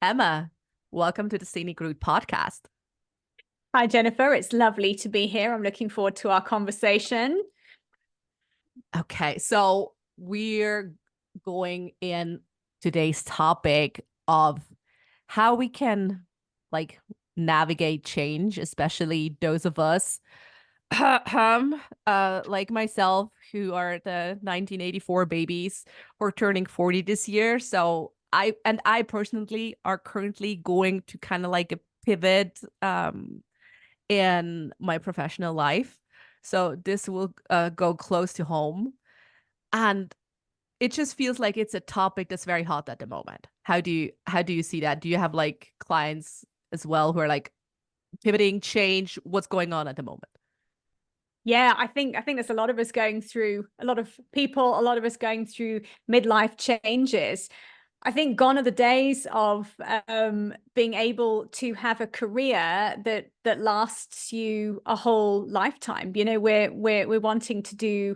Emma. Welcome to the Scenic Route Podcast. Hi, Jennifer. It's lovely to be here. I'm looking forward to our conversation. Okay, so we're going in today's topic of how we can navigate change, especially those of us like myself who are the 1984 babies who are turning 40 this year. So I personally are currently going to kind of like a pivot in my professional life. So this will go close to home. And it just feels like it's a topic that's very hot at the moment. How do you see that? Do you have like clients as well who are like pivoting, change? What's going on at the moment? Yeah, I think there's a lot of us going through, a lot of going through midlife changes. I think gone are the days of being able to have a career that lasts you a whole lifetime. You know, we're wanting to do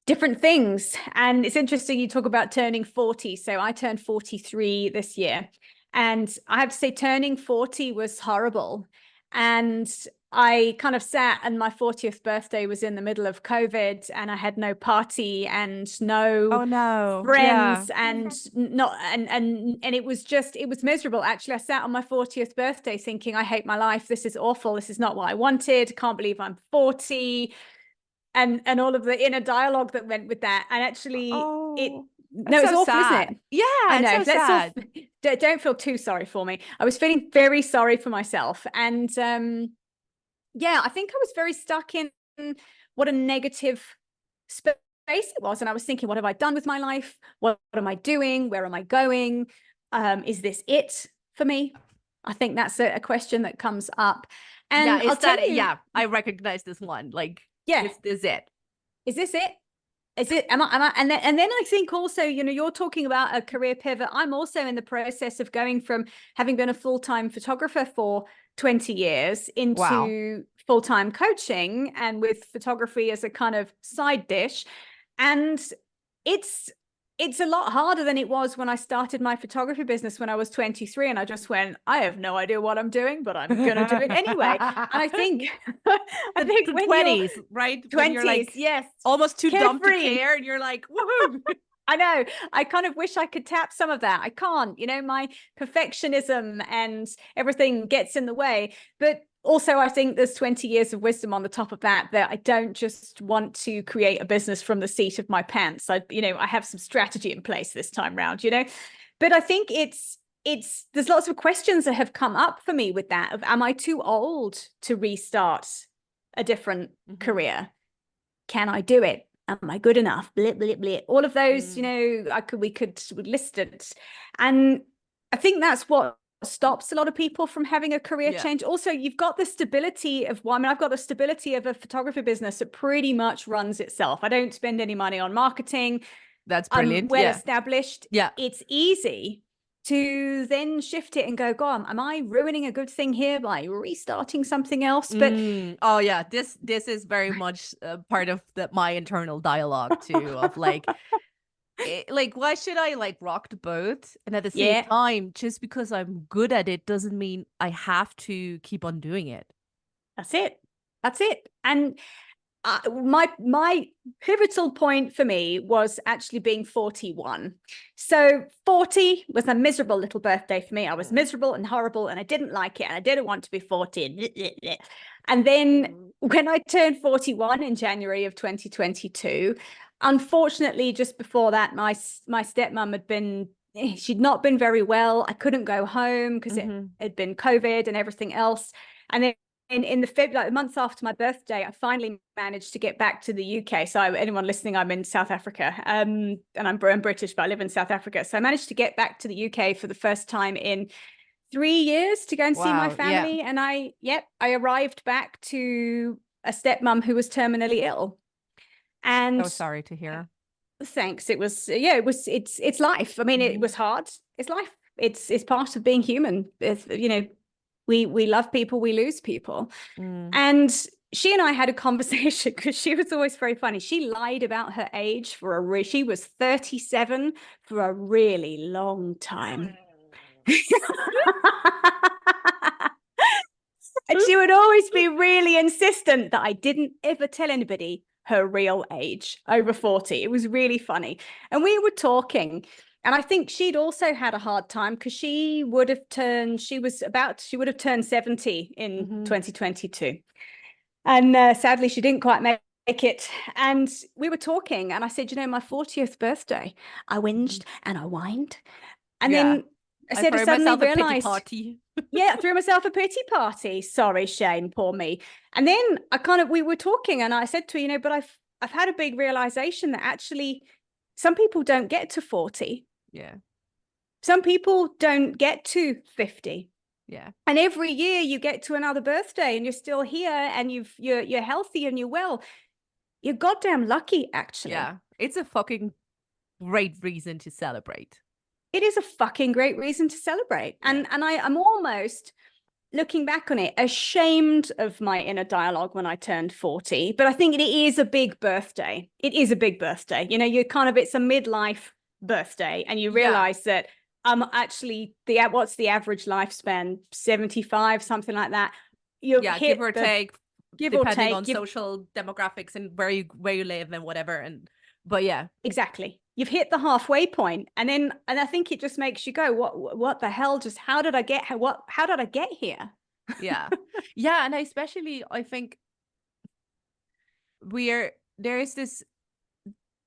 different things. And it's interesting you talk about turning 40. So I turned 43 this year. And I have to say, turning 40 was horrible. And I kind of sat, and my 40th birthday was in the middle of COVID, and I had no party and no friends, and not and it was miserable. Actually, I sat on my 40th birthday thinking, I hate my life. This is awful. This is not what I wanted. Can't believe I'm 40. And all of the inner dialogue that went with that. And actually it's so awful, sad. isn't it? Yeah, I know. it's so sad. Don't feel too sorry for me. I was feeling very sorry for myself. And yeah, I think I was very stuck in what a negative space it was. And I was thinking, what have I done with my life? What am I doing? Where am I going? Is this it for me? I think that's a question that comes up. And yeah, I'll tell you, yeah, I recognize this one. Like, yeah, is this it? Is this it? Is it? Am I? And then I think also, you know, you're talking about a career pivot. I'm also in the process of going from having been a full-time photographer for 20 years into full-time coaching, and with photography as a kind of side dish. And it's a lot harder than it was when I started my photography business when I was 23, and I just went, I have no idea what I'm doing, but I'm gonna do it anyway. And I think the when 20s, right? 20s, when you're like yes, almost too dumb to carefree. care, and you're like, woohoo. I know. I kind of wish I could tap some of that. I can't, you know, my perfectionism and everything gets in the way. But also, I think there's 20 years of wisdom on the top of that I don't just want to create a business from the seat of my pants. I have some strategy in place this time round, you know. But I think there's lots of questions that have come up for me with that of, am I too old to restart a different career? Can I do it? Am I good enough? Blip, blip, blip. All of those, you know, we could list it. And I think that's what stops a lot of people from having a career change. Also, you've got the stability of, well, I mean, I've got the stability of a photography business that pretty much runs itself. I don't spend any money on marketing. That's brilliant. I'm well established. Yeah. It's easy to then shift it and go, God, am I ruining a good thing here by restarting something else? But oh yeah, this is very much part of my internal dialogue too, of like, like, why should I like rock the boat? And at the same time, just because I'm good at it doesn't mean I have to keep on doing it. That's it. And my pivotal point for me was actually being 41. So 40 was a miserable little birthday for me. I was miserable and horrible, and I didn't like it, and I didn't want to be 40. And then when I turned 41 in January of 2022, unfortunately, just before that, my stepmom she'd not been very well. I couldn't go home because it had been COVID and everything else. And then in the February, like the months after my birthday, I finally managed to get back to the UK. So anyone listening, I'm in South Africa, and I'm British, but I live in South Africa. So I managed to get back to the UK for the first time in 3 years to go and see my family. And I arrived back to a stepmom who was terminally ill. And so sorry to hear. Thanks. It was, it's life. I mean, it was hard. It's life. It's part of being human. You know, we love people, we lose people. And she and I had a conversation because she was always very funny. She lied about her age she was 37 for a really long time. And she would always be really insistent that I didn't ever tell anybody her real age, over 40. It was really funny. And we were talking, and I think she'd also had a hard time because she would have turned 70 in 2022. And sadly, she didn't quite make it. And we were talking, and I said, my 40th birthday, I whinged and I whined. And then I said, I suddenly realized, yeah, I threw myself a pity party. Sorry, Shane, poor me. And then we were talking, and I said to her, but I've had a big realization that actually some people don't get to 40. Yeah. Some people don't get to 50. Yeah. And every year you get to another birthday and you're still here and you're healthy and you're well. You're goddamn lucky, actually. Yeah. It's a fucking great reason to celebrate. It is a fucking great reason to celebrate. And I'm almost, looking back on it, ashamed of my inner dialogue when I turned 40. But I think it is a big birthday. It is a big birthday. It's a midlife birthday. And you realize that actually what's the average lifespan? 75, something like that. Give or take, depending on social demographics and where you live and whatever. But yeah, exactly. You've hit the halfway point, and I think it just makes you go, what the hell? Just how did I get here? Yeah. Yeah. And I think there is this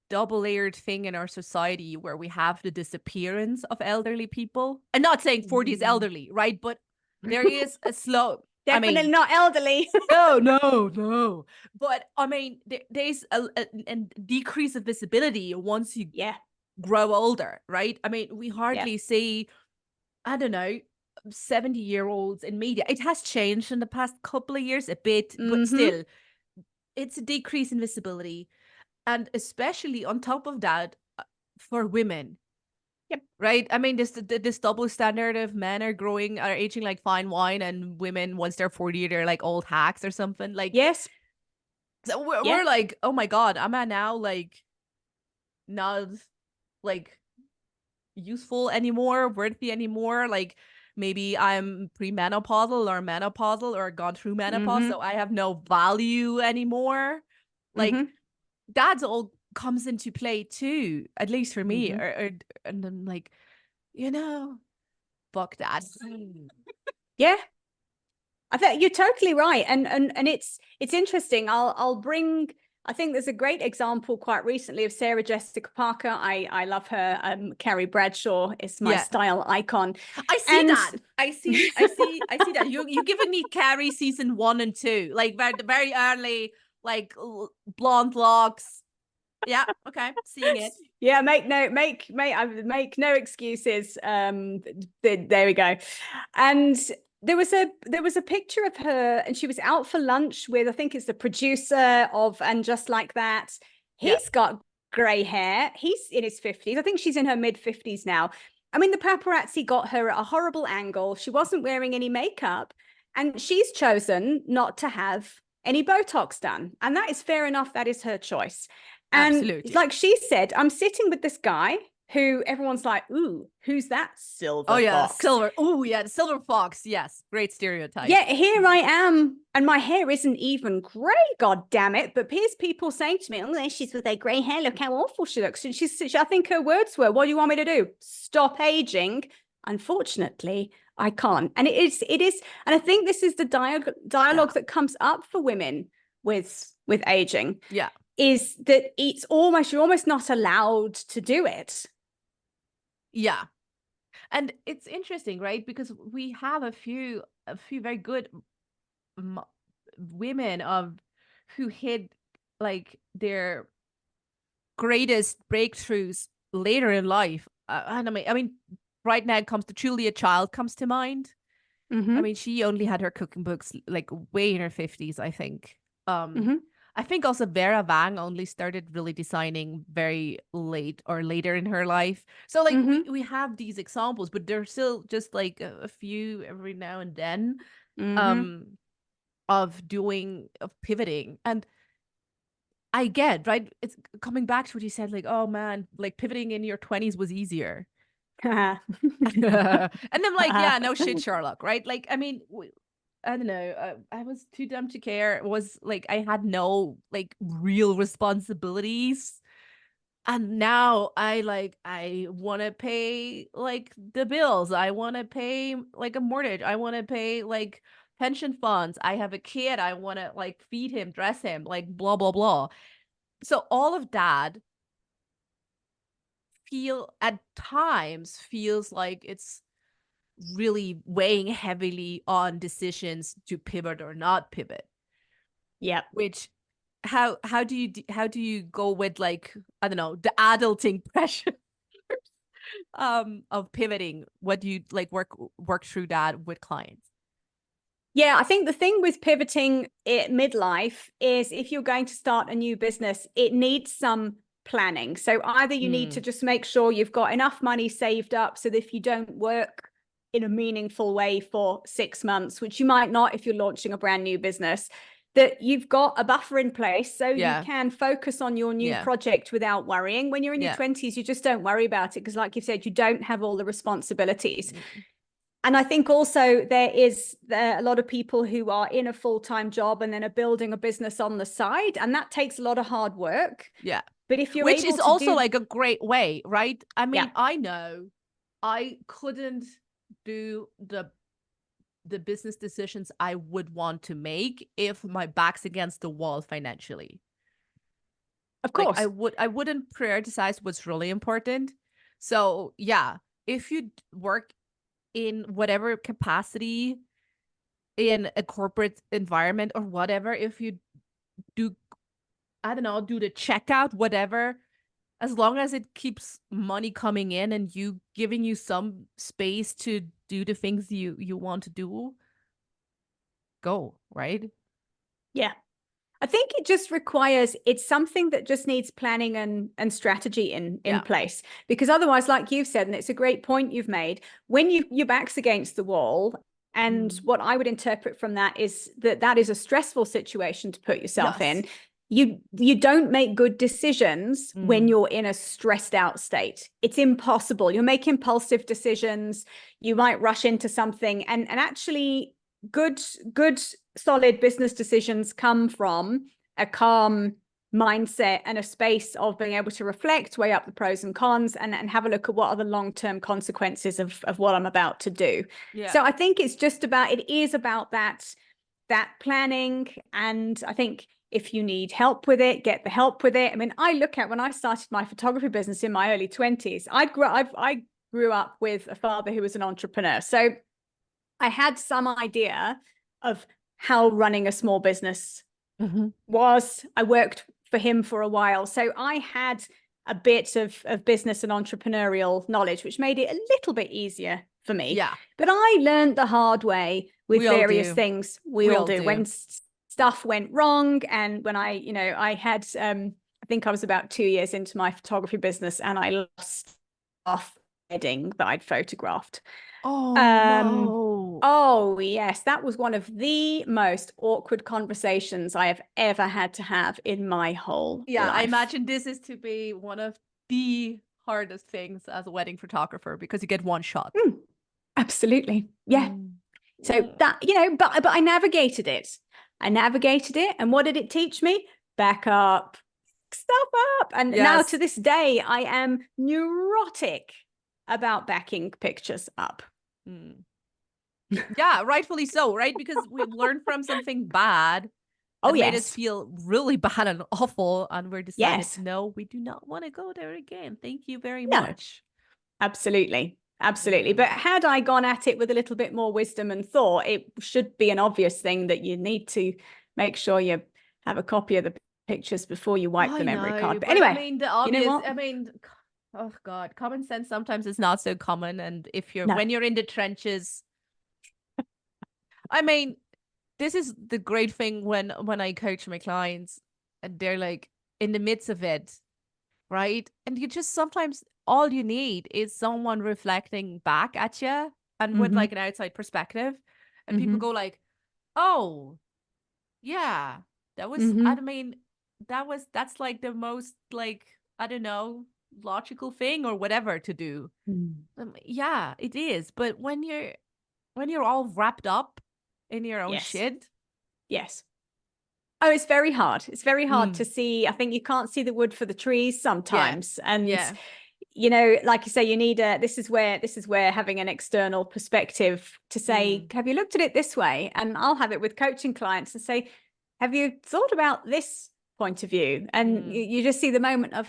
double-layered thing in our society where we have the disappearance of elderly people. I'm not saying 40 is elderly, right? But there is a slow... Definitely not elderly. No. But there's a decrease of visibility once you grow older, right? We hardly see, I don't know, 70-year-olds in media. It has changed in the past couple of years a bit, but still, it's a decrease in visibility. And especially on top of that, for women. Yep. Right. This double standard of men are aging like fine wine, and women, once they're 40, they're like old hacks or something. Like, yes. So we're like, oh my God, am I now like not like useful anymore, worthy anymore? Like maybe I'm premenopausal or menopausal or gone through menopause, so I have no value anymore. Like that's all comes into play too, at least for me. And then like, fuck that. Yeah, I think you're totally right, and it's interesting. I'll bring. I think there's a great example quite recently of Sarah Jessica Parker. I love her. Carrie Bradshaw is my style icon. I see that. I see that. You're giving me Carrie season 1 and 2, like very early, like blonde locks. Yeah, okay, seeing it. Yeah, make no excuses. There we go. And there was a picture of her, and she was out for lunch with, I think it's the producer of And Just Like That. He's got gray hair. He's in his 50s. I think she's in her mid 50s now. The paparazzi got her at a horrible angle. She wasn't wearing any makeup, and she's chosen not to have any Botox done. And that is fair enough. That is her choice. And absolutely, like she said, I'm sitting with this guy who everyone's like, ooh, who's that silver fox? Silver. Oh yeah, the silver fox. Yes, great stereotype. Yeah, here I am, and my hair isn't even grey, god damn it. But here's people saying to me, oh, there she's with her grey hair, look how awful she looks. And I think her words were, what do you want me to do? Stop aging? Unfortunately, I can't. And it is, and I think this is the dialogue that comes up for women with aging. Yeah. Is that you're almost not allowed to do it. Yeah. And it's interesting, right? Because we have a few very good women who hit like their greatest breakthroughs later in life. And right now comes to Julia Child comes to mind. She only had her cooking books like way in her 50s, I think. I think also Vera Wang only started really designing very late or later in her life. So like we have these examples, but there's still just like a few every now and then of pivoting. And I get, right? It's coming back to what you said, like, oh man, like pivoting in your 20s was easier. Yeah. And I'm like, yeah, no shit, Sherlock, right? Like, I mean, I don't know. I was too dumb to care. It was like I had no like real responsibilities. And now I want to pay like the bills. I want to pay like a mortgage. I want to pay like pension funds. I have a kid. I want to like feed him, dress him, like blah blah blah. So all of that at times feels like it's really weighing heavily on decisions to pivot or not pivot. Yep. Which how do you go with like, I don't know, the adulting pressure of pivoting? What do you like work through that with clients? Yeah, I think the thing with pivoting it midlife is if you're going to start a new business, it needs some planning. So either you need to just make sure you've got enough money saved up so that if you don't work in a meaningful way for 6 months, which you might not if you're launching a brand new business, that you've got a buffer in place so you can focus on your new project without worrying. When you're in your 20s, you just don't worry about it because, like you said, you don't have all the responsibilities. And I think also there is a lot of people who are in a full-time job and then are building a business on the side, and that takes a lot of hard work. Yeah. But if you're Which able is to also like a great way, right? I mean, Yeah. I know I couldn't do the business decisions I would want to make if my back's against the wall financially. Of Like course. I wouldn't prioritize what's really important. So yeah, if you work in whatever capacity in a corporate environment or whatever, if you do, I don't know, do the checkout, whatever, as long as it keeps money coming in and you giving you some space to do the things you want to do, go, right? Yeah. I think it just requires, it's something that just needs planning and strategy in place. Because otherwise, like you've said, and it's a great point you've made, when your back's against the wall, and what I would interpret from that is that is a stressful situation to put yourself in. You don't make good decisions when you're in a stressed out state. It's impossible. You'll make impulsive decisions. You might rush into something, and actually good solid business decisions come from a calm mindset and a space of being able to reflect, weigh up the pros and cons, and have a look at what are the long-term consequences of what I'm about to do. So I think it's just about, it is about that planning. And I think if you need help with it, get the help with it. I mean, I look at when I started my photography business in my early 20s, I grew up with a father who was an entrepreneur. So I had some idea of how running a small business was. I worked for him for a while. So I had a bit of business and entrepreneurial knowledge, which made it a little bit easier for me. Yeah. But I learned the hard way with various things. We all do. When stuff went wrong, and when I had, I think I was about 2 years into my photography business, and I lost off wedding that I'd photographed. Oh, no. Oh, yes. That was one of the most awkward conversations I have ever had to have in my whole life. I imagine this is to be one of the hardest things as a wedding photographer because you get one shot. Absolutely. Yeah. So that, but I navigated it. And what did it teach me? Back up, stuff up. And now to this day, I am neurotic about backing pictures up. Yeah, rightfully so, right? Because we've learned from something bad that made us feel really bad and awful, and we're decided, no, we do not want to go there again. Thank you very much. Absolutely. But had I gone at it with a little bit more wisdom and thought, it should be an obvious thing that you need to make sure you have a copy of the pictures before you wipe the memory card. But anyway, I mean, the obvious, oh God, common sense sometimes is not so common. And if you're, when you're in the trenches, I mean, this is the great thing when I coach my clients and they're like in the midst of it, right? And you just sometimes all you need is someone reflecting back at you and with like an outside perspective. And people go like, oh, yeah, that was, I mean, that's like the most like, I don't know, logical thing or whatever to do. Yeah, it is. But when you're all wrapped up in your own Yes. shit. Yes. Oh, it's very hard. It's very hard to Mm, see. I think you can't see the wood for the trees yeah. sometimes. And, Yeah. you know, like you say, you need this is where having an external perspective to say, Mm, have you looked at it this way? And I'll have it with coaching clients and say, have you thought about this point of view? And mm. you just see the moment of,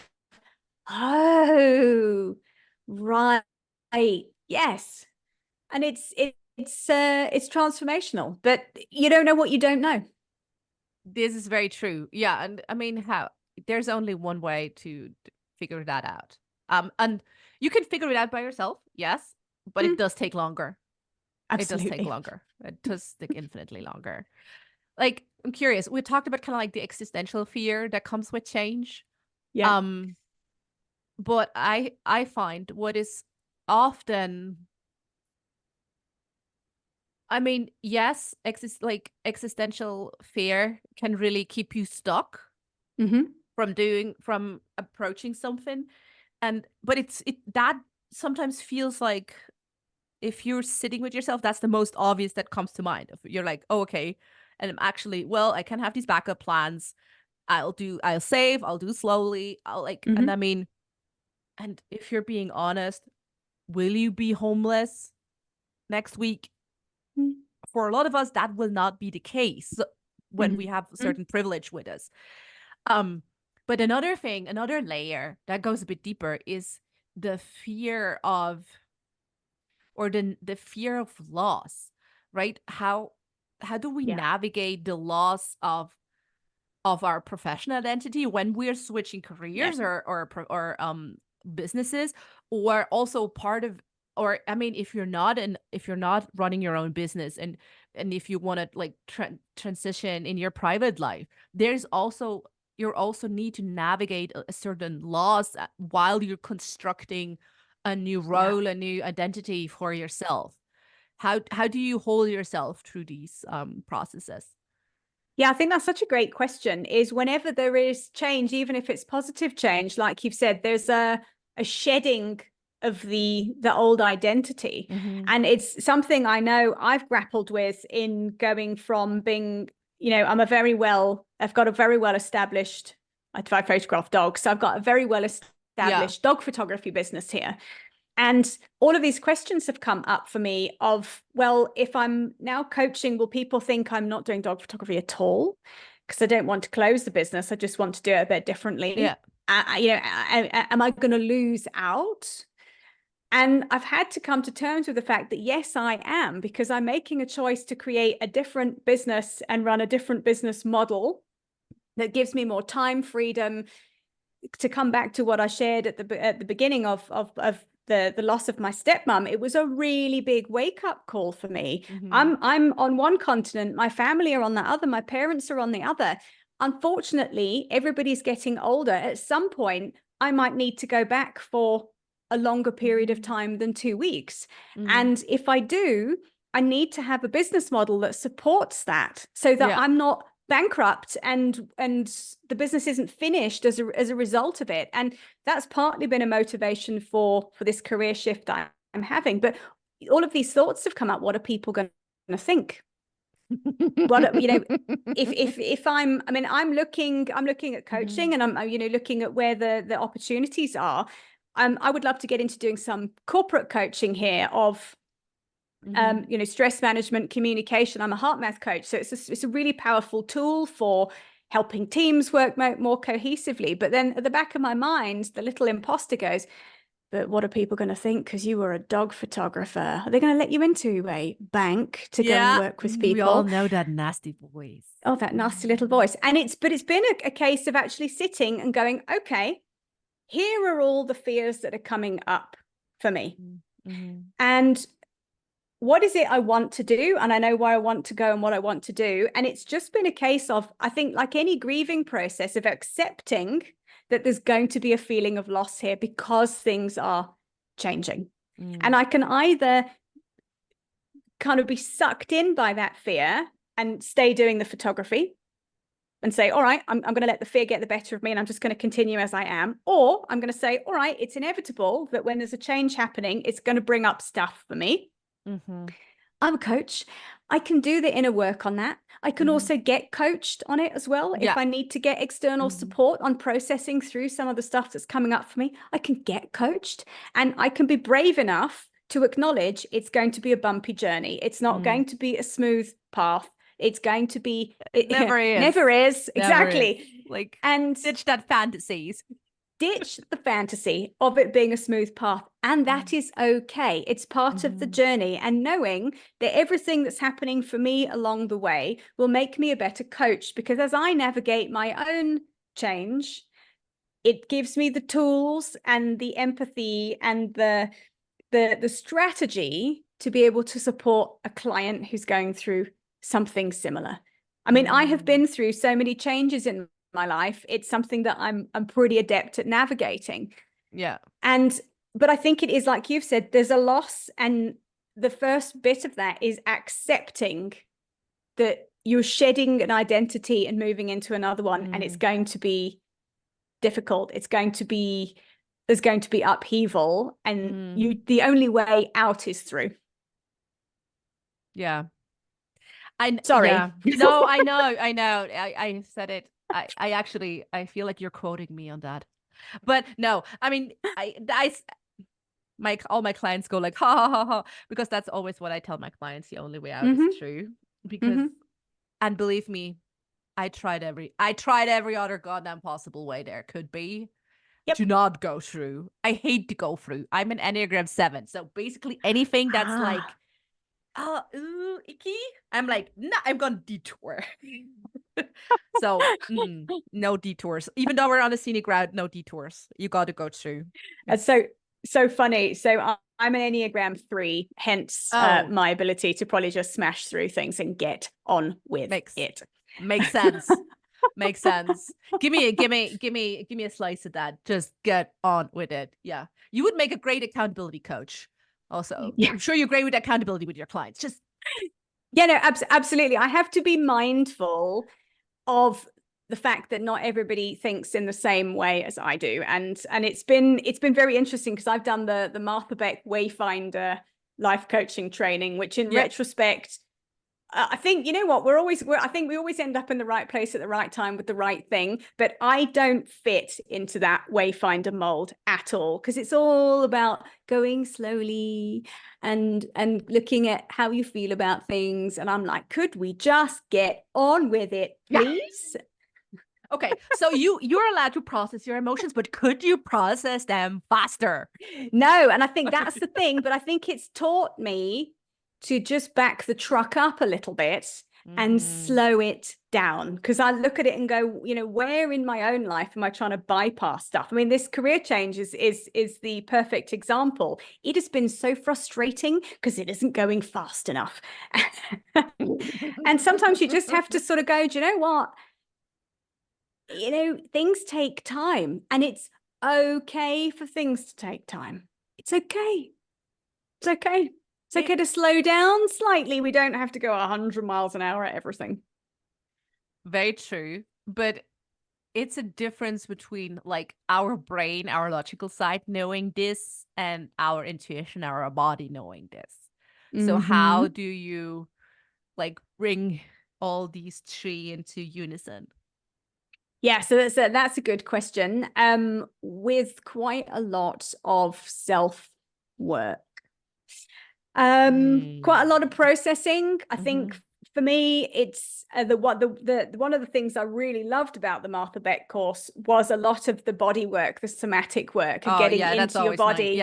oh, right. Yes. And it's transformational, but you don't know what you don't know. This is very true. Yeah, and I mean, how there's only one way to figure that out. And you can figure it out by yourself, yes, but it Mm, does take longer. It does take absolutely. longer. It does take infinitely longer. Like, I'm curious. We talked about kind of like the existential fear that comes with change. Yeah. Um, but I find what is often, I mean, yes, existential fear can really keep you stuck Hmm. from approaching something. And but it that sometimes feels like, if you're sitting with yourself, that's the most obvious that comes to mind. If you're like, oh, okay, and I'm actually, well, I can have these backup plans. I'll save, I'll do slowly, I'll like, and I Hmm. mean, and if you're being honest, will you be homeless next week? For a lot of us, that will not be the case when we have Hmm. certain privilege with us. Um, but another thing, another layer that goes a bit deeper is the fear of, or the fear of loss, right? How do we Yeah. navigate the loss of our professional identity when we're switching Yeah. careers or businesses, or also part of, or I mean, if you're not running your own business, and if you want to like transition in your private life, there's also, you also need to navigate a certain loss while you're constructing a new Yeah. role, a new identity for yourself. How do you hold yourself through these processes? Yeah, I think that's such a great question. Is whenever there is change, even if it's positive change, like you've said, there's a shedding of the old identity. Mm-hmm. And it's something I know I've grappled with in going from being, you know, I've got a very well established, I photograph dogs. So I've got a very well Yeah. established dog photography business here. And all of these questions have come up for me of, well, if I'm now coaching, will people think I'm not doing dog photography at all? Because I don't want to close the business. I just want to do it a bit differently. Yeah. Am I going to lose out? And I've had to come to terms with the fact that, yes, I am, because I'm making a choice to create a different business and run a different business model that gives me more time, freedom. To come back to what I shared at the beginning of the loss of my stepmom, it was a really big wake up call for me. Mm-hmm. I'm on one continent, my family are on the other, my parents are on the other. Unfortunately, everybody's getting older. At some point, I might need to go back for a longer period of Mm-hmm. time than 2 weeks. Mm-hmm. And if I do, I need to have a business model that supports that so that Yeah. I'm not bankrupt and the business isn't finished as a result of it. And that's partly been a motivation for this career shift I'm having. But all of these thoughts have come up. What are people going to think? What, you know, if I mean, I'm looking at Mm-hmm. coaching, and I'm, you know, looking at where the opportunities are. I would love to get into doing some corporate coaching here of Mm-hmm. you know, stress management, communication. I'm a HeartMath coach, so it's a really powerful tool for helping teams work more cohesively. But then at the back of my mind, the little imposter goes, but what are people going to think? Because you were a dog photographer. Are they going to let you into a bank to go and Yeah. work with We all people? know that nasty voice. Oh, that nasty little voice. And it's been a case of actually sitting and going, okay, here are all the fears that are coming up for me. Mm-hmm. And what is it I want to do? And I know where I want to go and what I want to do. And it's just been a case of, I think, like any grieving process, of accepting that there's going to be a feeling of loss here because things are changing. Mm. And I can either kind of be sucked in by that fear and stay doing the photography, and say, all right, I'm going to let the fear get the better of me and I'm just going to continue as I am. Or I'm going to say, all right, it's inevitable that when there's a change happening, it's going to bring up stuff for me. I'm a coach. I can do the inner work on that. I can also get coached on it as well. Yeah. If I need to get external support on processing through some of the stuff that's coming up for me, I can get coached, and I can be brave enough to acknowledge it's going to be a bumpy journey. It's not going to be a smooth path. It's going to be, it never is. Never is. Never Exactly. is. Like, and ditch that fantasies. Ditch the fantasy of it being a smooth path. And that is okay. It's part of the journey. And knowing that everything that's happening for me along the way will make me a better coach, because as I navigate my own change, it gives me the tools and the empathy and the strategy to be able to support a client who's going through something similar. I mean, I have been through so many changes in my life. It's something that I'm pretty adept at navigating. Yeah. But I think it is, like you've said, there's a loss, and the first bit of that is accepting that you're shedding an identity and moving into another one, and it's going to be difficult. There's going to be upheaval, and the only way out is through. Yeah. Sorry. Yeah. No, I know. I said it. I feel like you're quoting me on that. But no, I mean, all my clients go like, ha ha ha ha, because that's always what I tell my clients. The only way out is through. Because, and believe me, I tried every other goddamn possible way there could be. Do not go through. I hate to go through. I'm an Enneagram 7. So basically anything that's like, icky, I'm like, no, I'm gonna detour. So no detours. Even though we're on a scenic route, no detours. You got to go through. That's so funny. So I'm an Enneagram 3, hence my ability to probably just smash through things and get on with it. Makes sense. Makes sense. Give me a slice of that. Just get on with it. Yeah. You would make a great accountability coach. Also, I'm sure you're great with accountability with your clients. Just no, absolutely. I have to be mindful of the fact that not everybody thinks in the same way as I do, and it's been very interesting, because I've done the Martha Beck Wayfinder life coaching training, which in retrospect, I think, you know what, I think we always end up in the right place at the right time with the right thing, but I don't fit into that Wayfinder mold at all, because it's all about going slowly and looking at how you feel about things. And I'm like, could we just get on with it, please? Okay, so you're allowed to process your emotions, but could you process them faster? No, and I think that's the thing, but I think it's taught me to just back the truck up a little bit and slow it down, because I look at it and go, you know, where in my own life am I trying to bypass stuff? I mean, this career change is the perfect example. It has been so frustrating because it isn't going fast enough. And sometimes you just have to sort of go, do you know what? You know, things take time, and it's okay for things to take time. It's okay. It's okay. It's okay to slow down slightly. We don't have to go 100 miles an hour at everything. Very true. But it's a difference between like our brain, our logical side knowing this, and our intuition, our body knowing this. So how do you like bring all these three into unison? Yeah, so that's a good question. With quite a lot of self-work. Quite a lot of processing. I think for me, it's one of the things I really loved about the Martha Beck course was a lot of the body work, the somatic work, and getting into your body,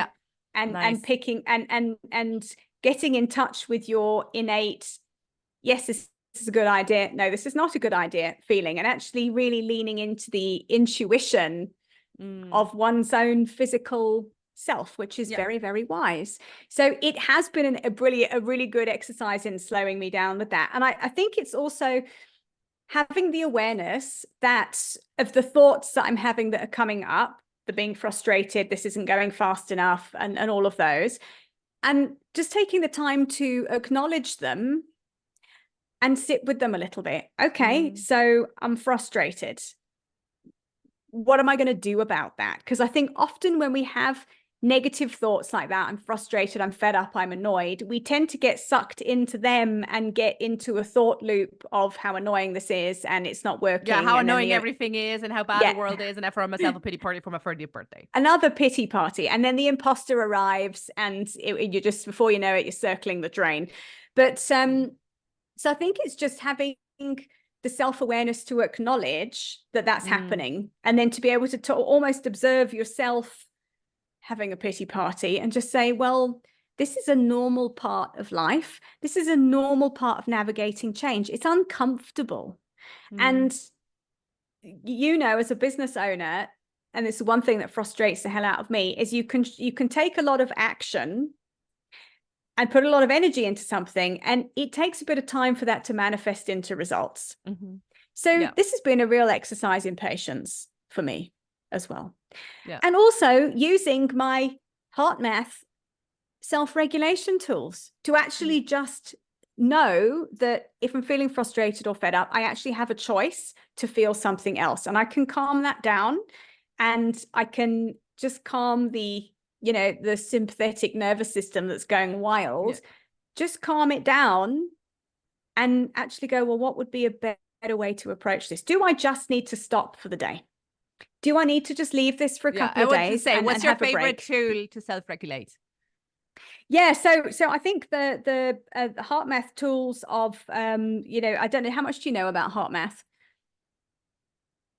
and picking and getting in touch with your innate, yes, this is a good idea, no, this is not a good idea feeling, and actually really leaning into the intuition of one's own physical self, which is very, very wise. So it has been a really good exercise in slowing me down with that. And I think it's also having the awareness that of the thoughts that I'm having that are coming up, the being frustrated, this isn't going fast enough, and all of those, and just taking the time to acknowledge them and sit with them a little bit. Okay, so I'm frustrated. What am I going to do about that? Because I think often when we have negative thoughts like that, I'm frustrated, I'm fed up, I'm annoyed, we tend to get sucked into them and get into a thought loop of how annoying this is and it's not working. Yeah, how and annoying everything is and how bad the world is, and I throw myself a pity party for my 30th birthday. Another pity party. And then the imposter arrives and you just, before you know it, you're circling the drain. But so I think it's just having the self-awareness to acknowledge that that's happening, and then to be able to almost observe yourself having a pity party and just say, well, this is a normal part of life. This is a normal part of navigating change. It's uncomfortable. And, you know, as a business owner, and it's one thing that frustrates the hell out of me, is you can take a lot of action and put a lot of energy into something, and it takes a bit of time for that to manifest into results. So this has been a real exercise in patience for me as well. And also using my HeartMath self-regulation tools to actually just know that if I'm feeling frustrated or fed up, I actually have a choice to feel something else, and I can calm that down, and I can just calm the sympathetic nervous system that's going wild, just calm it down and actually go, well, what would be a better way to approach this? Do I just need to stop for the day? Do I need to just leave this for a couple of days? I would say, what's your favorite tool to self-regulate? Yeah, so I think the HeartMath tools of I don't know, how much do you know about HeartMath?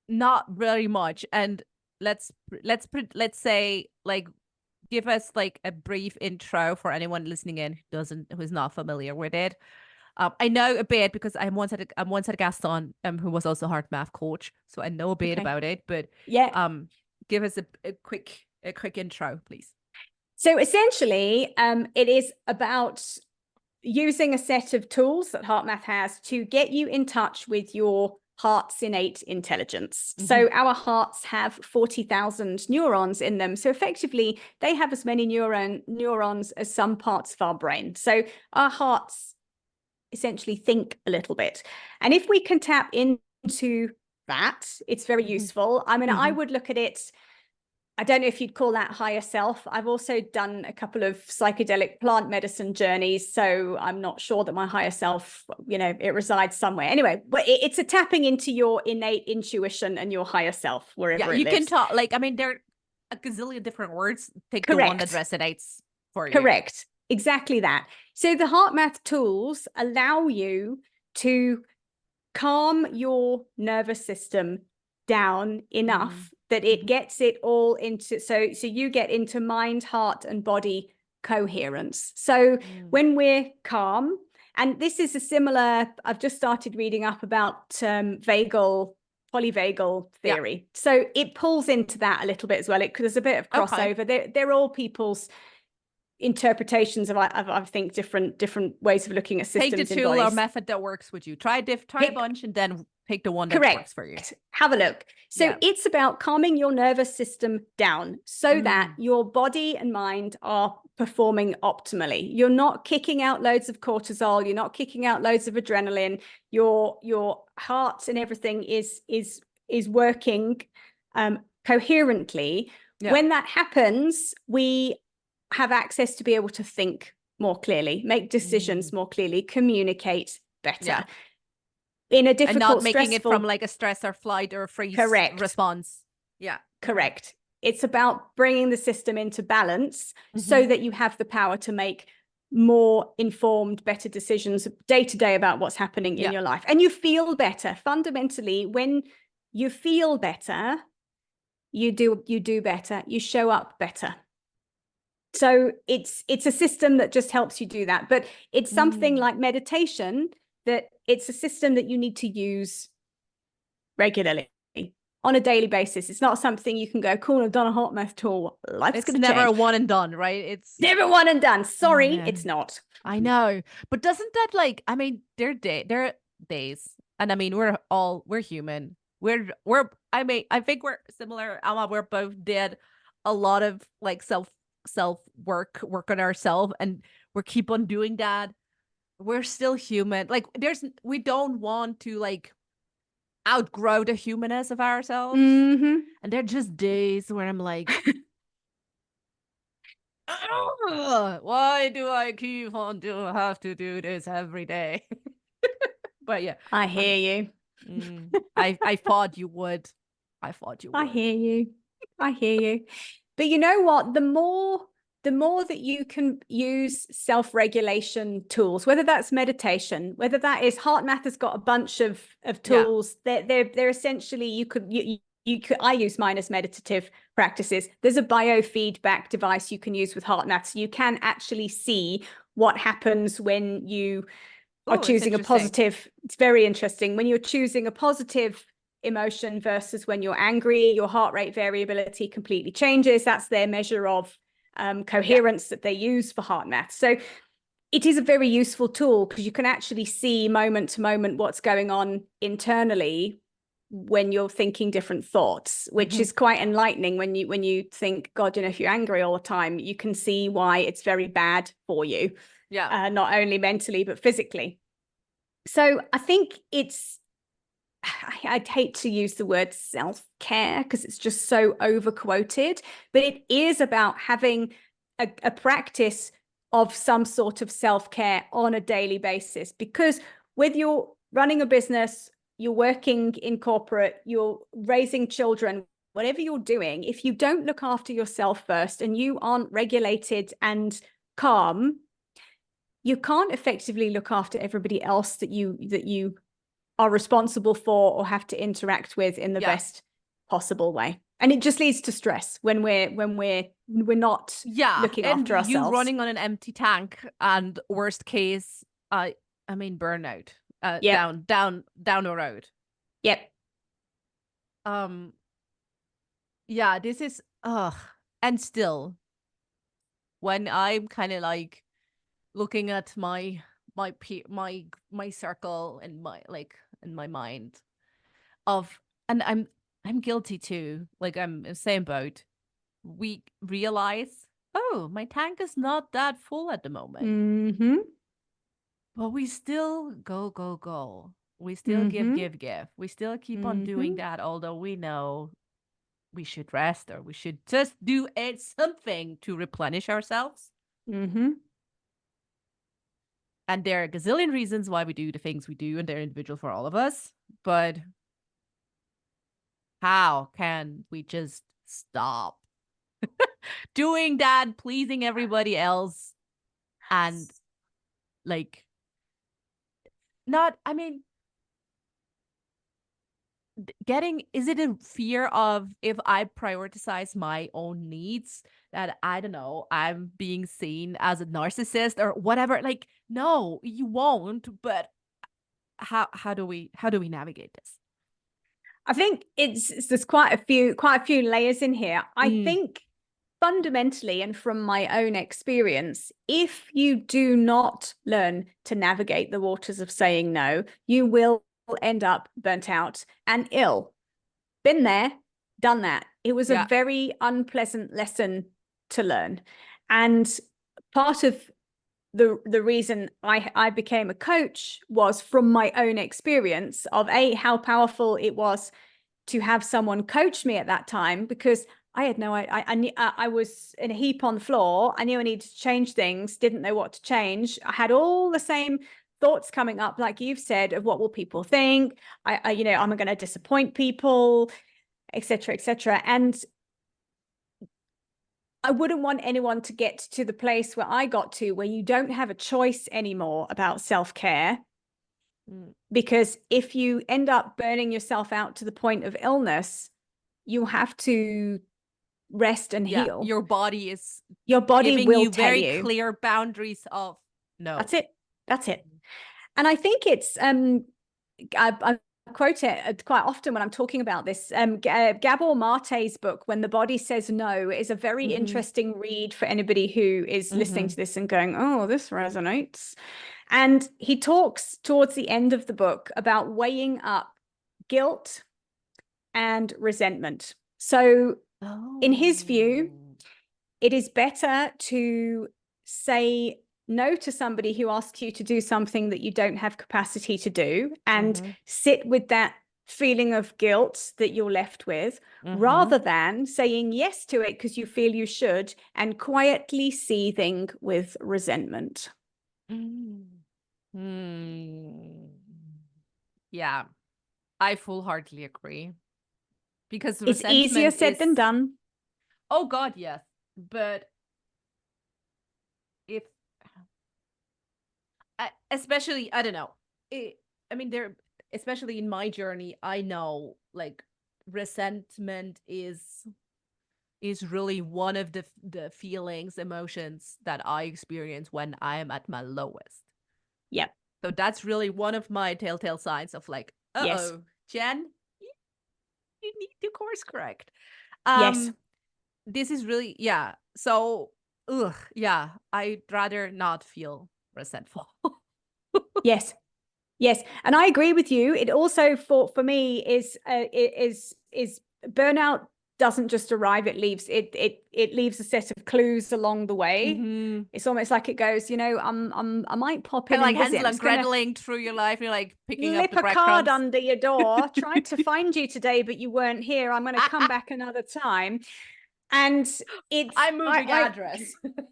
Not very much. And let's say, like, give us like a brief intro for anyone listening in who's not familiar with it. I know a bit because I once had a guest on who was also a HeartMath coach, so I know a bit about it. But give us a quick intro, please. So essentially, it is about using a set of tools that HeartMath has to get you in touch with your heart's innate intelligence. So our hearts have 40,000 neurons in them. So effectively, they have as many neurons as some parts of our brain. So our hearts essentially think a little bit. And if we can tap into that, it's very useful. I mean, I would look at it, I don't know if you'd call that higher self. I've also done a couple of psychedelic plant medicine journeys, so I'm not sure that my higher self, it resides somewhere. Anyway, but it's a tapping into your innate intuition and your higher self, wherever it lives. You can talk, like, I mean, there are a gazillion different words. Pick the one that resonates for you. Correct. Exactly that. So the HeartMath tools allow you to calm your nervous system down enough that it gets it all into, so you get into mind, heart, and body coherence. So when we're calm, and this is a similar, I've just started reading up about polyvagal theory. So it pulls into that a little bit as well, because there's a bit of crossover. They're all people's interpretations of, I think, different ways of looking at systems. Take the tool or method that works with you. Try a bunch and then pick the one that works for you. Have a look. So it's about calming your nervous system down so that your body and mind are performing optimally. You're not kicking out loads of cortisol. You're not kicking out loads of adrenaline. Your heart and everything is working coherently. When that happens, we have access to be able to think more clearly, make decisions more clearly, communicate better. In a difficult, and not making it from like a stress or flight or freeze response. Correct. It's about bringing the system into balance so that you have the power to make more informed, better decisions day to day about what's happening in your life. And you feel better. Fundamentally, when you feel better, you do better, you show up better. So it's a system that just helps you do that. But it's something like meditation, that it's a system that you need to use regularly on a daily basis. It's not something you can go, cool, I've done a HeartMath tool, life's going to change. It's never a one and done, right? It's never one and done. Sorry, it's not. I know. But doesn't that, like, I mean, there are days, and I mean, we're human. I think we're similar. Alma, we're both did a lot of like self work on ourselves, and we keep on doing that. we're still human. Like we don't want to like outgrow the humanness of ourselves. Mm-hmm. And there are just days where I'm like, "Ugh, why do I keep on have to do this every day?" But yeah, I hear you. I thought you would. I thought you I would. hear you. I hear you. But you know what? The more that you can use self-regulation tools, whether that's meditation, whether that is HeartMath has got a bunch of Yeah. tools. They're essentially you could I use mine as meditative practices. There's a biofeedback device you can use with HeartMath. So you can actually see what happens when you are Oh, it's choosing a interesting. positive. It's very interesting. When you're choosing a positive emotion versus when you're angry, your heart rate variability completely changes. That's their measure of coherence that they use for HeartMath. So it is a very useful tool because you can actually see moment to moment what's going on internally when you're thinking different thoughts, which is quite enlightening when you think, God, if you're angry all the time, you can see why it's very bad for you, Yeah. not only mentally but physically. So I think I'd hate to use the word self-care because it's just so overquoted, but it is about having a practice of some sort of self-care on a daily basis. Because with your running a business, you're working in corporate, you're raising children, whatever you're doing, if you don't look after yourself first and you aren't regulated and calm, you can't effectively look after everybody else that you are responsible for or have to interact with in the Yeah. best possible way. And it just leads to stress when we're not Yeah. looking And after you ourselves. running on an empty tank, and worst case, I mean burnout. Yep. Down the road. Yep. Um, yeah, this is and still when I'm kind of like looking at my circle and my like in my mind of, and I'm guilty too, like I'm in the same boat. We realize, oh, my tank is not that full at the moment, Mm-hmm. but we still go, we still Mm-hmm. give, we still keep on Mm-hmm. doing that, although we know we should rest or we should just do it something to replenish ourselves. Mm-hmm. And there are a gazillion reasons why we do the things we do, and they're individual for all of us. But how can we just stop doing that, pleasing everybody else, and like not, I mean, getting, is it a fear of if I prioritize my own needs that, I don't know, I'm being seen as a narcissist or whatever? Like, no, you won't, but how do we navigate this? I think there's quite a few layers in here. I Mm, think fundamentally, and from my own experience, if you do not learn to navigate the waters of saying no, you will end up burnt out and ill. Been there, done that. It was a yeah. very unpleasant lesson to learn. And part of the reason I became a coach was from my own experience of how powerful it was to have someone coach me at that time, because I had no I was in a heap on the floor. I knew I needed to change things, didn't know what to change. I had all the same thoughts coming up, like you've said, of what will people think? I'm going to disappoint people, etc., etc. And I wouldn't want anyone to get to the place where I got to, where you don't have a choice anymore about self-care. Mm. Because if you end up burning yourself out to the point of illness, you have to rest and Yeah, heal. your body is Your body giving will you tell very you. clear boundaries of no. That's it. That's it. And I think it's I quote it quite often when I'm talking about this. Gabor Mate's book, When the Body Says No, is a very Mm-hmm. interesting read for anybody who is listening Mm-hmm. to this and going, oh, this resonates. And he talks towards the end of the book about weighing up guilt and resentment. So, in his view, Oh. it is better to say no to somebody who asks you to do something that you don't have capacity to do, and Mm-hmm. sit with that feeling of guilt that you're left with, Mm-hmm. rather than saying yes to it because you feel you should and quietly seething with resentment. Mm. Yeah, I full-heartedly agree. Because It's easier resentment said is, than done. oh God, yes. But if, especially, I don't know. I mean, especially in my journey, I know like resentment is really one of the feelings, emotions that I experience when I am at my lowest. Yep. So that's really one of my telltale signs of like, Yes. Jen, you need to course correct. Yes. This is really, yeah. So, yeah, I'd rather not feel resentful. Yes. Yes, and I agree with you. It also for me is burnout doesn't just arrive. It leaves it leaves a set of clues along the way. Mm-hmm. It's almost like it goes, I might pop Kind in of like and visit. Hansel I'm and just gonna Greteling through your life. You're like picking up slip the a card breadcrumbs. under your door. Tried to find you today, but you weren't here. I'm gonna come back another time. And it's I'm moving address.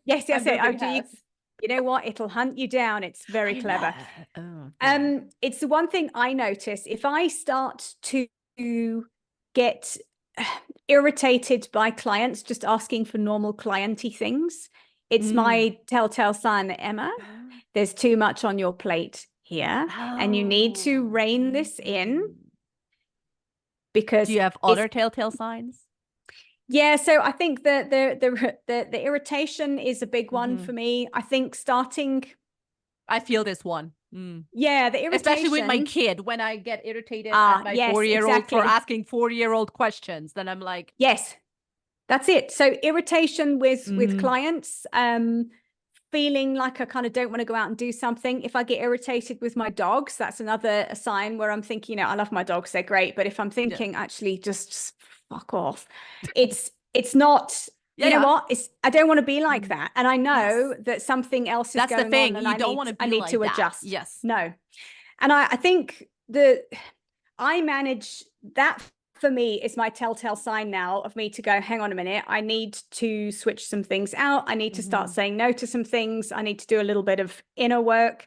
yes, I'm yes, oh, moving do you? house. You know what? It'll hunt you down. It's very I clever. know. Oh, It's the one thing I notice if I start to get irritated by clients just asking for normal clienty things. It's my telltale sign that, Emma, there's too much on your plate here, and you need to Oh. rein this in Do because you have it's other telltale signs? yeah. So I think the irritation is a big one Mm-hmm. for me. I think starting, I feel this one. Mm. yeah, the Especially with my irritation. kid, when I get irritated at my Yes, 4-year-old for exactly. asking 4-year-old questions, then I'm like, Yes, that's it. So irritation with mm, clients, feeling like I kind of don't want to go out and do something. If I get irritated with my dogs, that's another sign where I'm thinking, I love my dogs, they're great. But if I'm yeah, thinking actually just fuck off, it's not, yeah, you know yeah. what? I don't want to be like Mm. that. And I Yes, know that something else is that's the going on thing. and You don't want to I be need to like that. adjust. Yes. No. And I think I manage that. For me, is my telltale sign now of me to go, hang on a minute, I need to switch some things out. I need to start Mm-hmm. saying no to some things. I need to do a little bit of inner work.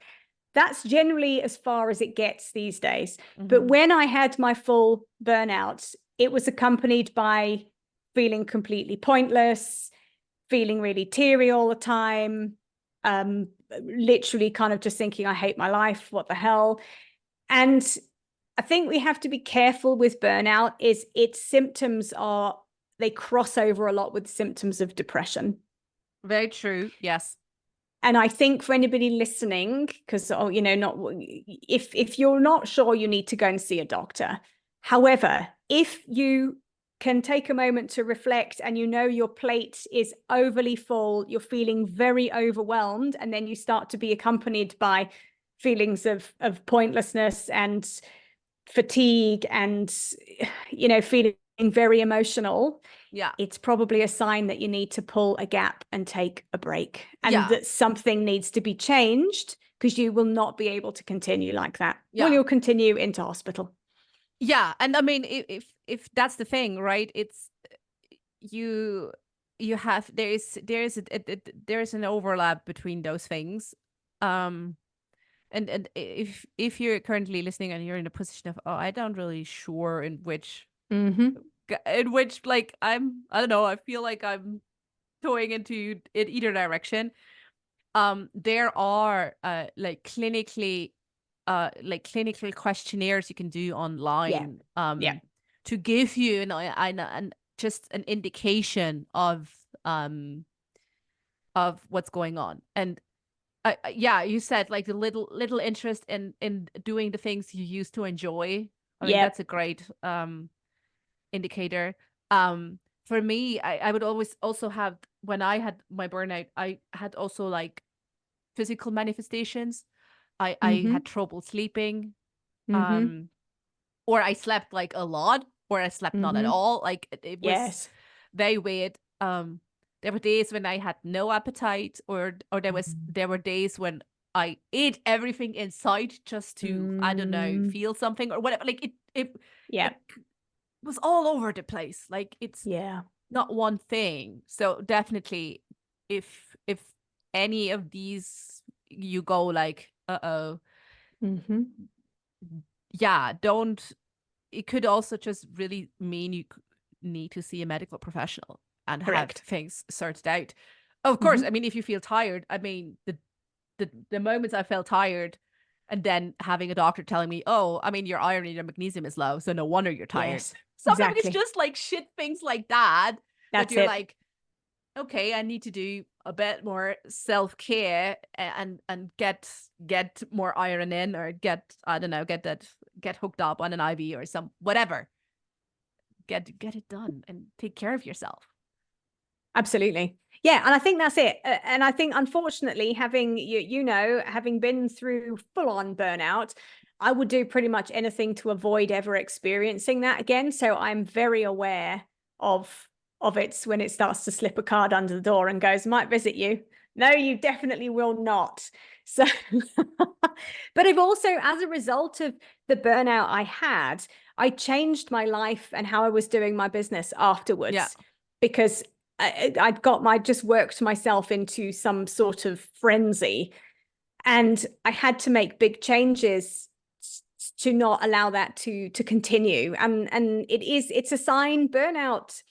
That's generally as far as it gets these days. But Mm-hmm. when I had my full burnout, it was accompanied by feeling completely pointless, feeling really teary all the time, literally kind of just thinking, I hate my life. What the hell? And I think we have to be careful with burnout is its symptoms they cross over a lot with symptoms of depression. Very true. Yes. And I think for anybody listening, because not if you're not sure, you need to go and see a doctor. However, if you can take a moment to reflect and your plate is overly full, you're feeling very overwhelmed, and then you start to be accompanied by feelings of pointlessness and fatigue and feeling very emotional, Yeah. it's probably a sign that you need to pull a gap and take a break, and Yeah. that something needs to be changed, because you will not be able to continue like that. Well, Yeah. you'll continue into hospital. Yeah. And I mean, if that's the thing, right? It's you have there's an overlap between those things. And if you're currently listening and you're in a position of, I don't really sure Mm-hmm. in which like I don't know, I feel like I'm going into in either direction. There are clinical questionnaires you can do Yeah. online Yeah. to give you an just an indication of what's going on. And yeah, you said like the little interest in doing the things you used to enjoy. I mean, Yep. that's a great indicator. For me, I would always also have, when I had my burnout, I had also like physical manifestations. I Mm-hmm. had trouble sleeping, Mm-hmm. um, or I slept like a lot, or I slept not at Mm-hmm. all. Like it was Yes. very weird. There were days when I had no appetite, or there were days when I ate everything in sight just to, I don't know, feel something or whatever. Like Yeah. it was all over the place. Like it's Yeah. not one thing. So definitely, if any of these you go like, uh-oh, yeah, don't. It could also just really mean you need to see a medical professional and have Correct. things sorted out. Of course, I mean, if you feel tired, I mean, the moments I felt tired, and then having a doctor telling me, oh, I mean, your iron and your magnesium is low, so no wonder you're tired. Yes, Sometimes it's exactly. just like shit things like that That's you're it. like, okay, I need to do a bit more self-care and get more iron in, or get, I don't know, get hooked up on an IV or some whatever. Get it done and take care of yourself. Absolutely. Yeah, and I think that's it. And I think, unfortunately, having having been through full-on burnout, I would do pretty much anything to avoid ever experiencing that again. So I'm very aware of it when it starts to slip a card under the door and goes, might visit you. No, you definitely will not. So, but I've also, as a result of the burnout I had, I changed my life and how I was doing my business afterwards. Yeah. Because I'd just worked myself into some sort of frenzy, and I had to make big changes to not allow that to continue. And it's a sign. Burnout.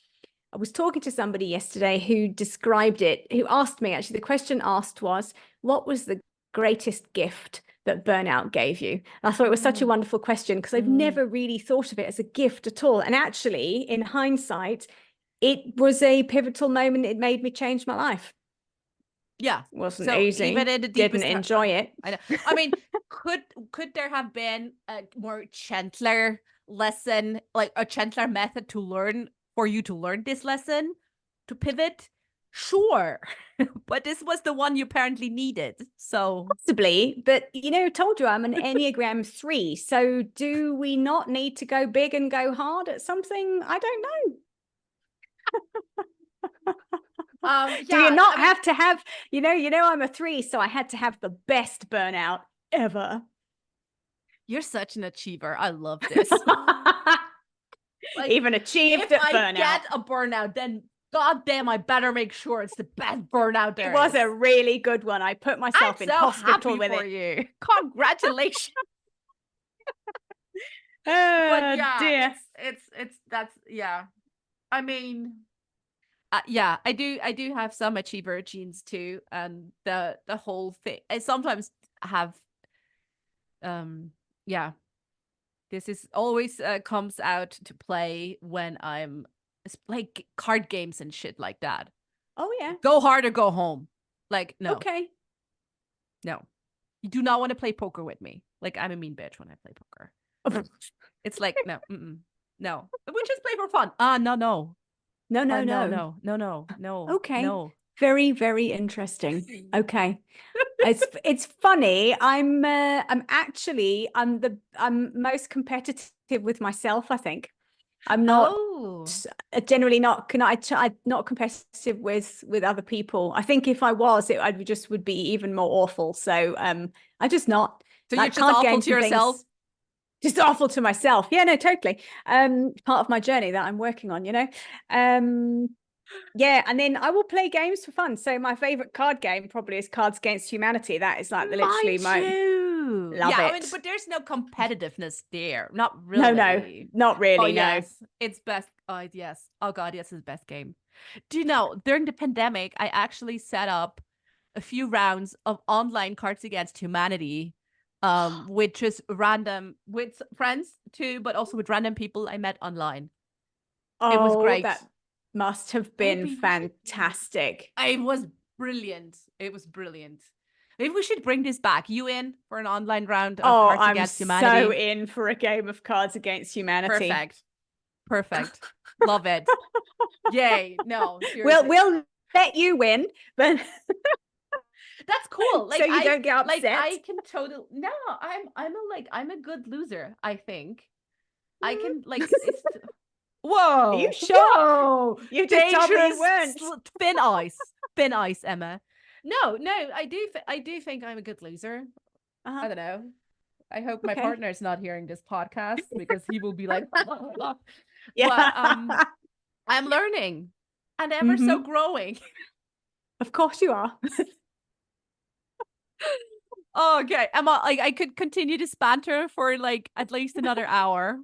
I was talking to somebody yesterday who described it, who asked me, actually, the question asked was, what was the greatest gift that burnout gave you? And I thought it was such a wonderful question, because I've never really thought of it as a gift at all. And actually, in hindsight, it was a pivotal moment. It made me change my life. Yeah. It wasn't So easy. even in the deepest, didn't enjoy it. I know. I mean, could there have been a more gentler lesson, like a gentler method to learn, for you to learn this lesson, to pivot? Sure. But this was the one you apparently needed. So possibly, but told you I'm an Enneagram 3. So do we not need to go big and go hard at something? I don't know. Do you not have to have, I'm a 3, so I had to have the best burnout ever. You're such an achiever. I love this. Like, even achieved at burnout. If I get a burnout, then goddamn, I better make sure it's the best burnout there is. It was a really good one. I put myself in hospital with it. You. Congratulations. But yeah, that's yeah. I mean, yeah, I do have some achiever genes too, and the whole thing. I sometimes have, yeah. This is always comes out to play when I'm like card games and shit like that. Oh yeah. Go hard or go home. Like, no. Okay. No. You do not want to play poker with me. Like, I'm a mean bitch when I play poker. It's like, no. No. We just play for fun. No. No. Okay. No. Very, very interesting. Okay. It's funny. I'm most competitive with myself, I think. I'm not generally not not competitive with other people. I think if I was, I would be even more awful. So I just not. So you're just awful to yourself? Just awful to myself. Yeah, no, totally. Part of my journey that I'm working on, yeah, and then I will play games for fun. So my favorite card game probably is Cards Against Humanity. That is like literally my love it. I mean, but there's no competitiveness there. Not really. No, not really. Oh, yes. It's best. Oh, yes. Oh, God, yes, it's the best game. Do you know, during the pandemic, I actually set up a few rounds of online Cards Against Humanity, with just with friends too, but also with random people I met online. Oh, it was great. That must have been fantastic. It was brilliant. Maybe we should bring this back. You in for an online round of Cards Against Humanity? I'm so in for a game of Cards Against Humanity. Perfect. Love it. Yay. No, seriously. We'll let you win, but that's cool. Like, so you don't get upset. Like, I can totally. No, I'm a good loser, I think. I can, like, it's Are you Whoa, sure? whoa, You just told me you dangerous, weren't. thin ice, Emma. No, I do think I'm a good loser. Uh-huh. I don't know. I hope my Okay. partner is not hearing this podcast because he will be like, but Yeah. I'm learning and ever so Hmm. growing. Of course you are. Oh, okay, Emma, like I could continue this banter for like at least another hour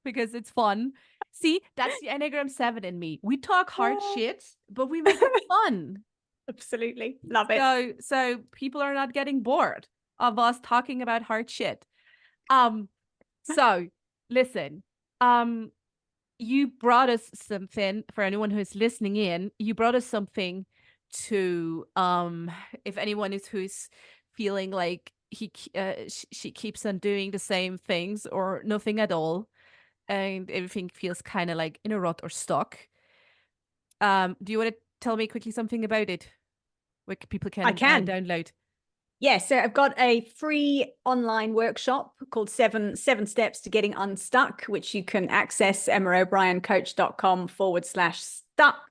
because it's fun. See, that's the Enneagram 7 in me. We talk hard shit, but we make it fun. Absolutely. Love it. So people are not getting bored of us talking about hard shit. Um, so listen, um, you brought us something for anyone who's listening in. You brought us something to if anyone is who's feeling like she keeps on doing the same things or nothing at all, and everything feels kind of like in a rut or stuck. Do you want to tell me quickly something about it? What people I can can. download? Yeah, so I've got a free online workshop called Seven Steps to Getting Unstuck, which you can access emmaobrien.coach.com/stuck.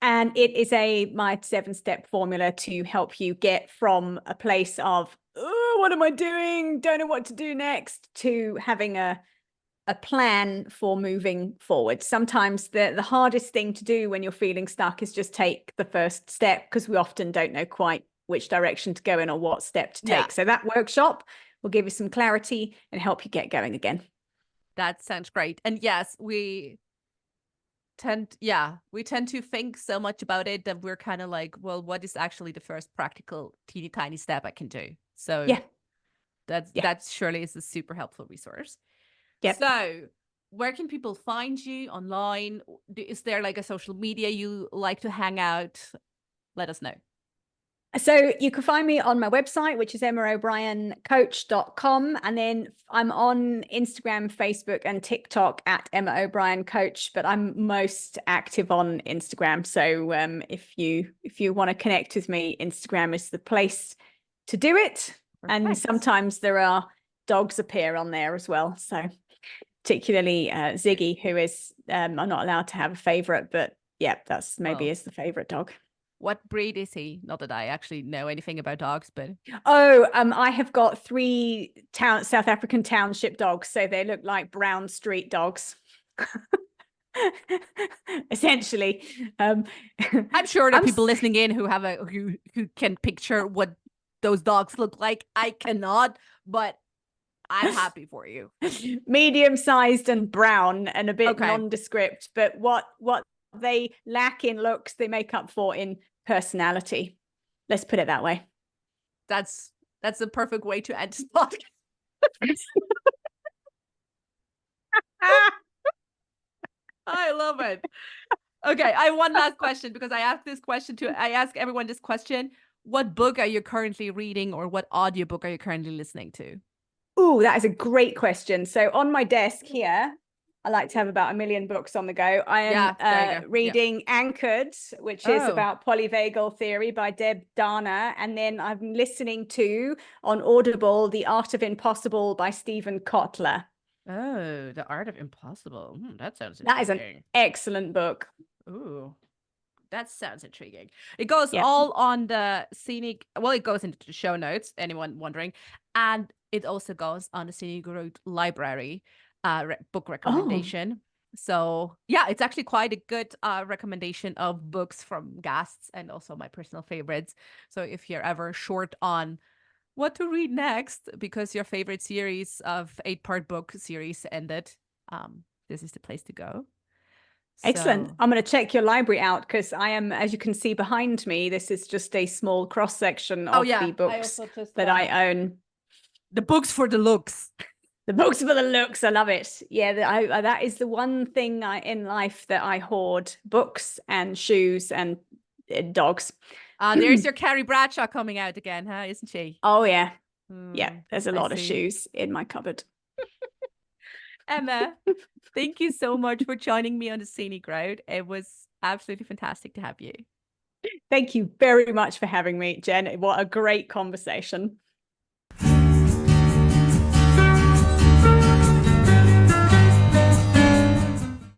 And it is my 7-step formula to help you get from a place of, oh, what am I doing? Don't know what to do next, to having a plan for moving forward. Sometimes the hardest thing to do when you're feeling stuck is just take the first step, because we often don't know quite which direction to go in or what step to take. Yeah, So that workshop will give you some clarity and help you get going again. that sounds great. And yes, we tend to think so much about it that we're kind of like, well, what is actually the first practical teeny tiny step I can do? So Yeah. Yeah. that surely is a super helpful resource. Yep. So where can people find you online? Is there like a social media you like to hang out? Let us know. So you can find me on my website, which is emmaobrien.coach.com. And then I'm on Instagram, Facebook, and TikTok at Emma O'Brien Coach, but I'm most active on Instagram. So if you want to connect with me, Instagram is the place to do it. Perfect. And sometimes there are dogs appear on there as well. So particularly Ziggy, who is I'm not allowed to have a favorite, but yeah, that's maybe Well, is the favorite dog. what breed is he? Not that I actually know anything about dogs, but Oh, I have got 3 South African township dogs, so they look like brown street dogs. Essentially. I'm sure there are I'm people listening in who have who can picture what those dogs look like. I cannot, but I'm happy for you. medium-sized and brown and a bit Okay. nondescript, but what they lack in looks, they make up for in personality. Let's put it that way. That's the perfect way to end this podcast. I love it. Okay, I have one last question because I ask everyone this question. What book are you currently reading or what audiobook are you currently listening to? Oh, that is a great question. So on my desk here, I like to have about 1 million books on the go. I am Yeah, there you go. reading Anchored, which is Oh. about polyvagal theory by Deb Dana. And then I'm listening to, on Audible, The Art of Impossible by Stephen Kotler. Oh, The Art of Impossible. That sounds That is an intriguing. excellent book. Ooh, that sounds intriguing. It goes Yeah. all on the Scenic, well, it goes into the show notes, anyone wondering. And it also goes on the Scenic Route library book Oh, recommendation. So yeah, it's actually quite a good recommendation of books from guests and also my personal favorites. So if you're ever short on what to read next because your favorite series of 8-part book series ended, this is the place to go. excellent. So I'm going to check your library out, because I am, as you can see behind me, this is just a small cross section oh of yeah, the I books also just that I own. the books for the looks. The books for the looks. I love it. Yeah, that is the one thing in life that I hoard: books and shoes and dogs. There's your Carrie Bradshaw coming out again, huh? Isn't she? Oh, yeah. Yeah, there's a I lot of see. shoes in my cupboard. Emma, thank you so much for joining me on the Scenic Route. It was absolutely fantastic to have you. Thank you very much for having me, Jen. What a great conversation.